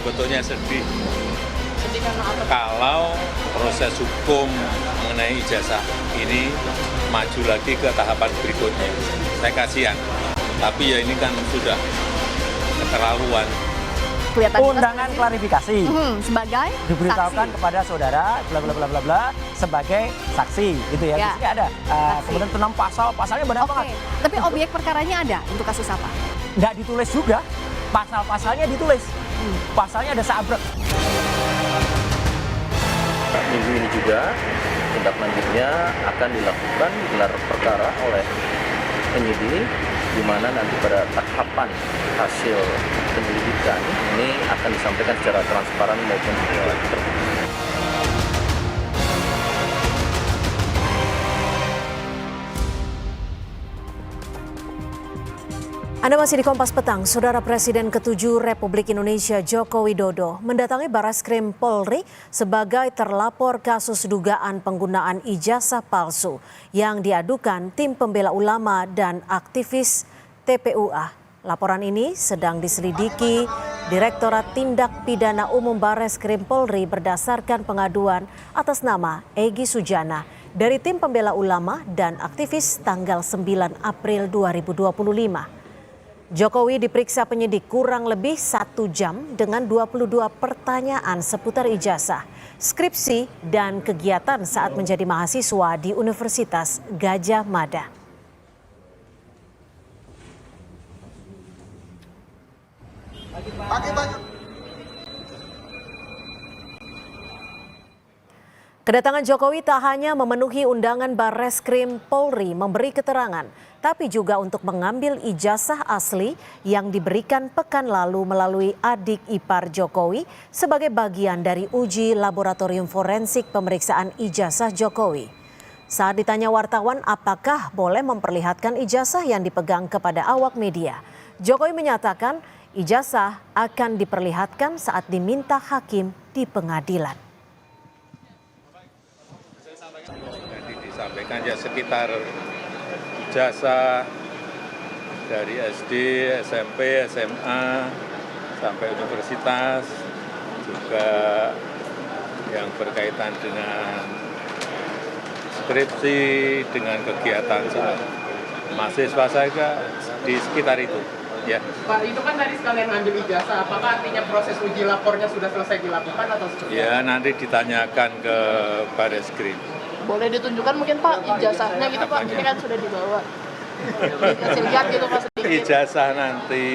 sebetulnya sedih Sedih karena apa? kalau proses hukum mengenai ijazah ini maju lagi ke tahapan berikutnya. Saya kasihan, tapi ya ini kan sudah keterlaluan. Kelihatan Undangan klarifikasi sebagai diberitahukan saksi. kepada saudara bla bla bla bla bla sebagai saksi gitu ya. Ya. Di sini ada kemudian tentang pasalnya benar Oke, banget. tapi objek perkaranya ada untuk kasus apa? Nggak ditulis juga, pasal-pasalnya ditulis. Pasalnya ada seabrek. Minggu ini juga tindak lanjutnya akan dilakukan gelar perkara oleh penyidik, di mana nanti pada tahapan hasil penyelidikan ini akan disampaikan secara transparan maupun juga terbuka. Anda masih di Kompas Petang. Saudara Presiden ke-7 Republik Indonesia Joko Widodo mendatangi Barreskrim Polri sebagai terlapor kasus dugaan penggunaan ijazah palsu yang diadukan tim pembela ulama dan aktivis TPUA. Laporan ini sedang diselidiki Direktorat Tindak Pidana Umum Barreskrim Polri berdasarkan pengaduan atas nama Egy Sujana dari tim pembela ulama dan aktivis tanggal 9 April 2025. Jokowi diperiksa penyidik kurang lebih 1 jam dengan 22 pertanyaan seputar ijazah, skripsi, dan kegiatan saat menjadi mahasiswa di Universitas Gadjah Mada. Kedatangan Jokowi tak hanya memenuhi undangan Barreskrim Polri memberi keterangan, tapi juga untuk mengambil ijazah asli yang diberikan pekan lalu melalui adik ipar Jokowi sebagai bagian dari uji laboratorium forensik pemeriksaan ijazah Jokowi. Saat ditanya wartawan apakah boleh memperlihatkan ijazah yang dipegang kepada awak media, Jokowi menyatakan ijazah akan diperlihatkan saat diminta hakim di pengadilan. Jadi disampaikan ya sekitar ijazah dari SD, SMP, SMA, sampai universitas, juga yang berkaitan dengan skripsi, dengan kegiatan saat mahasiswa saya di sekitar itu. Ya. Pak, itu kan tadi sekalian ngambil ijazah, apakah artinya proses uji lapornya sudah selesai dilakukan atau seperti apa? Ya, nanti ditanyakan ke Barreskrim. Boleh ditunjukkan mungkin Pak ijazahnya gitu Pak, ini kan sudah dibawa. Dikasih lihat gitu Pak sedikit. Ijazah nanti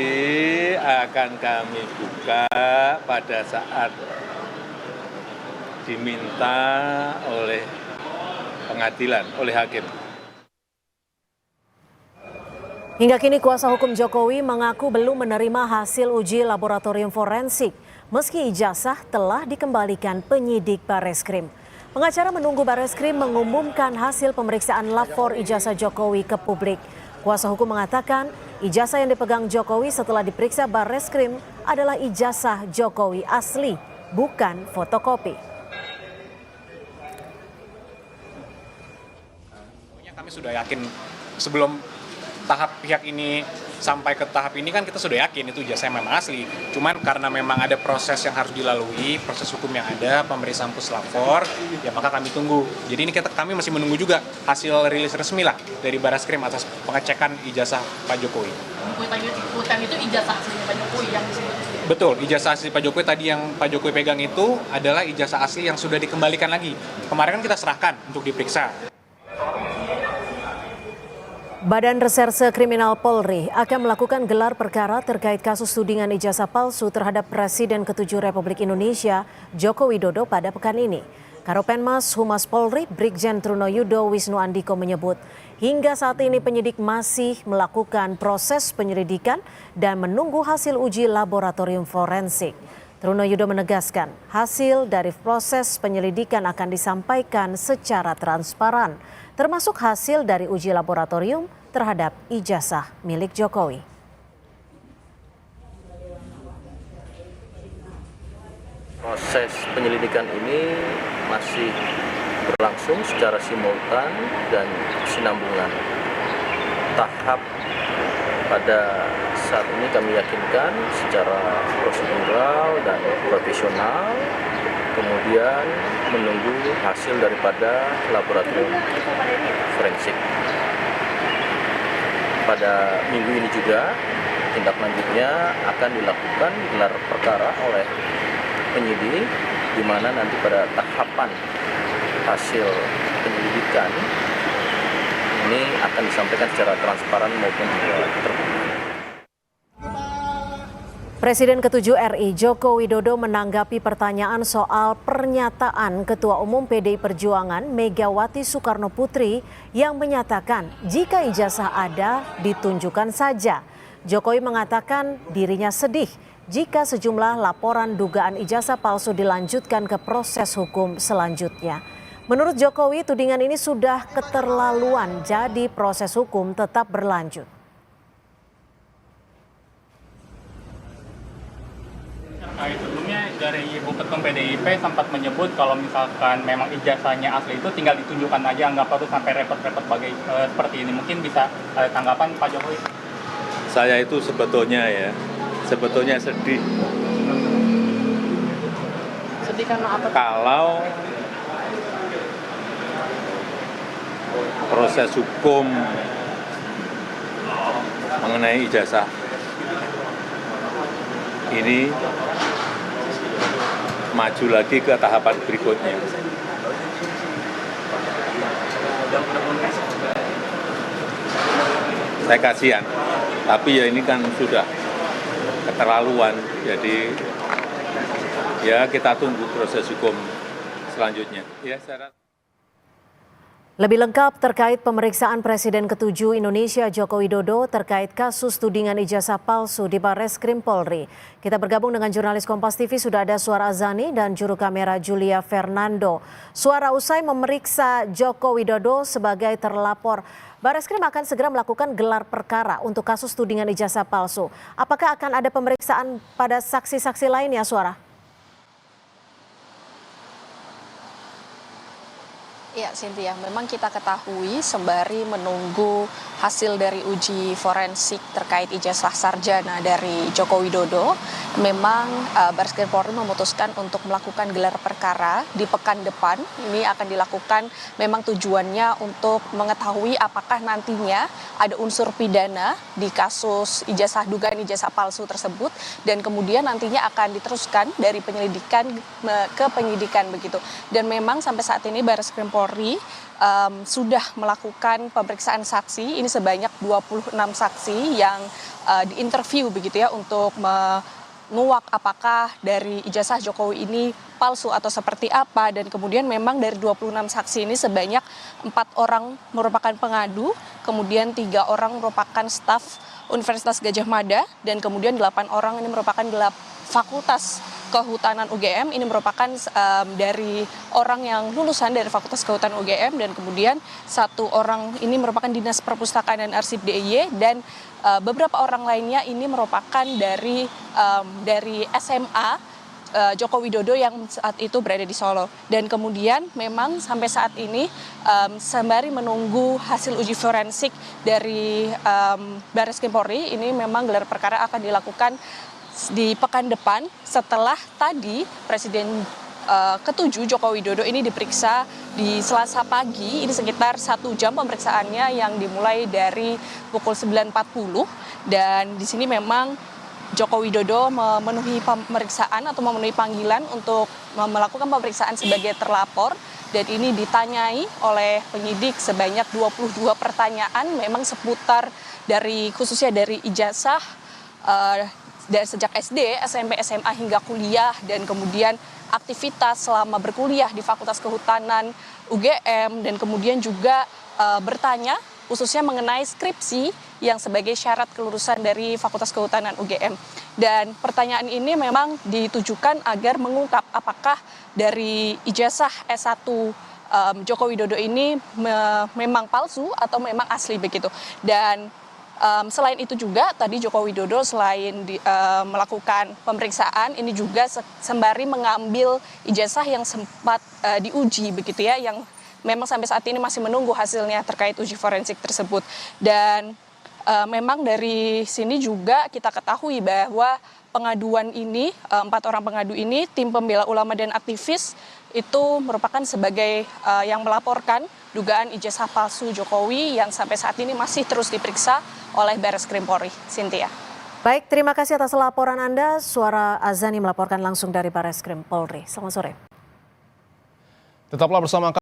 akan kami buka pada saat diminta oleh pengadilan, oleh hakim. Hingga kini kuasa hukum Jokowi mengaku belum menerima hasil uji laboratorium forensik meski ijazah telah dikembalikan penyidik Barreskrim. Pengacara menunggu Barreskrim mengumumkan hasil pemeriksaan lapor ijazah Jokowi ke publik. Kuasa hukum mengatakan ijazah yang dipegang Jokowi setelah diperiksa Barreskrim adalah ijazah Jokowi asli, bukan fotokopi. Kami sudah yakin sebelum tahap pihak ini sampai ke tahap ini kan kita sudah yakin itu ijazah memang asli. Cuman karena memang ada proses yang harus dilalui, proses hukum yang ada, pemeriksaan puslapor, ya maka kami tunggu. Jadi ini kami masih menunggu juga hasil rilis resmi lah dari Barreskrim atas pengecekan ijazah Pak Jokowi. Bukan itu ijazah aslinya Pak Jokowi yang disebut. Betul, ijazah asli Pak Jokowi tadi yang Pak Jokowi pegang itu adalah ijazah asli yang sudah dikembalikan lagi. Kemarin kan kita serahkan untuk diperiksa. Badan Reserse Kriminal Polri akan melakukan gelar perkara terkait kasus tudingan ijazah palsu terhadap Presiden ke-7 Republik Indonesia Joko Widodo pada pekan ini. Karopenmas Humas Polri Brigjen Trunoyudo Wisnu Andiko menyebut hingga saat ini penyidik masih melakukan proses penyelidikan dan menunggu hasil uji laboratorium forensik. Trunoyudo menegaskan hasil dari proses penyelidikan akan disampaikan secara transparan, termasuk hasil dari uji laboratorium terhadap ijazah milik Jokowi. Proses penyelidikan ini masih berlangsung secara simultan dan sinambungan. Tahap pada saat ini kami yakinkan secara prosedural dan profesional, kemudian menunggu hasil daripada laboratorium forensik. Pada minggu ini juga tindak lanjutnya akan dilakukan gelar perkara oleh penyidik, di mana nanti pada tahapan hasil penyelidikan ini akan disampaikan secara transparan maupun juga terbuka. Presiden ke-7 RI Joko Widodo menanggapi pertanyaan soal pernyataan Ketua Umum PDI Perjuangan Megawati Soekarnoputri yang menyatakan jika ijazah ada ditunjukkan saja. Jokowi mengatakan dirinya sedih jika sejumlah laporan dugaan ijazah palsu dilanjutkan ke proses hukum selanjutnya. Menurut Jokowi, tudingan ini sudah keterlaluan, jadi proses hukum tetap berlanjut. Terkait sebelumnya dari Ibu Ketum PDIP sempat menyebut kalau misalkan memang ijazahnya asli itu tinggal ditunjukkan aja, nggak perlu sampai repot-repot seperti ini. Mungkin bisa tanggapan Pak Jokowi? Saya itu sebetulnya sedih. Sedih karena apa? Kalau proses hukum mengenai ijazah ini maju lagi ke tahapan berikutnya. Saya kasihan, tapi ya ini kan sudah keterlaluan, jadi ya kita tunggu proses hukum selanjutnya. Ya, saya Lebih lengkap terkait pemeriksaan Presiden ke-7 Indonesia Joko Widodo terkait kasus tudingan ijazah palsu di Barreskrim Polri. Kita bergabung dengan jurnalis Kompas TV, sudah ada Suara Azani dan juru kamera Julia Fernando. Suara, usai memeriksa Joko Widodo sebagai terlapor, Barreskrim akan segera melakukan gelar perkara untuk kasus tudingan ijazah palsu. Apakah akan ada pemeriksaan pada saksi-saksi lainnya, Suara? Ya, Cynthia, memang kita ketahui sembari menunggu hasil dari uji forensik terkait ijazah sarjana dari Joko Widodo, memang Barreskrim Polri memutuskan untuk melakukan gelar perkara di pekan depan. Ini akan dilakukan memang tujuannya untuk mengetahui apakah nantinya ada unsur pidana di kasus dugaan ijazah palsu tersebut, dan kemudian nantinya akan diteruskan dari penyelidikan ke penyidikan begitu. Dan memang sampai saat ini Barreskrim Polri sudah melakukan pemeriksaan saksi, ini sebanyak 26 saksi yang diinterview begitu ya, untuk menguak apakah dari ijazah Jokowi ini palsu atau seperti apa. Dan kemudian memang dari 26 saksi ini sebanyak 4 orang merupakan pengadu, kemudian 3 orang merupakan staf Universitas Gadjah Mada, dan kemudian 8 orang ini merupakan Fakultas Kehutanan UGM. Ini merupakan dari orang yang lulusan dari Fakultas Kehutanan UGM, dan kemudian 1 orang ini merupakan Dinas Perpustakaan dan Arsip DIY, dan beberapa orang lainnya ini merupakan dari SMA Joko Widodo yang saat itu berada di Solo. Dan kemudian memang sampai saat ini sembari menunggu hasil uji forensik dari Barreskrim Polri, ini memang gelar perkara akan dilakukan di pekan depan setelah tadi Presiden ke-7 Joko Widodo ini diperiksa di Selasa pagi. Ini sekitar 1 jam pemeriksaannya yang dimulai dari pukul 9.40, dan di sini memang Joko Widodo memenuhi pemeriksaan atau memenuhi panggilan untuk melakukan pemeriksaan sebagai terlapor, dan ini ditanyai oleh penyidik sebanyak 22 pertanyaan memang seputar dari khususnya dari ijazah dari sejak SD, SMP, SMA hingga kuliah, dan kemudian aktivitas selama berkuliah di Fakultas Kehutanan UGM, dan kemudian juga bertanya khususnya mengenai skripsi yang sebagai syarat kelulusan dari Fakultas Kehutanan UGM. Dan pertanyaan ini memang ditujukan agar mengungkap apakah dari ijazah S1 Joko Widodo ini memang palsu atau memang asli begitu. Dan selain itu juga tadi Joko Widodo selain melakukan pemeriksaan, ini juga sembari mengambil ijazah yang sempat diuji begitu ya, yang memang sampai saat ini masih menunggu hasilnya terkait uji forensik tersebut. Dan memang dari sini juga kita ketahui bahwa pengaduan ini, 4 orang pengadu ini, tim pembela ulama dan aktivis itu merupakan sebagai yang melaporkan dugaan ijazah palsu Jokowi yang sampai saat ini masih terus diperiksa oleh Barreskrim Polri. Cynthia. Baik, terima kasih atas laporan Anda. Suara Azani melaporkan langsung dari Barreskrim Polri. Selamat sore. Tetaplah bersama kami.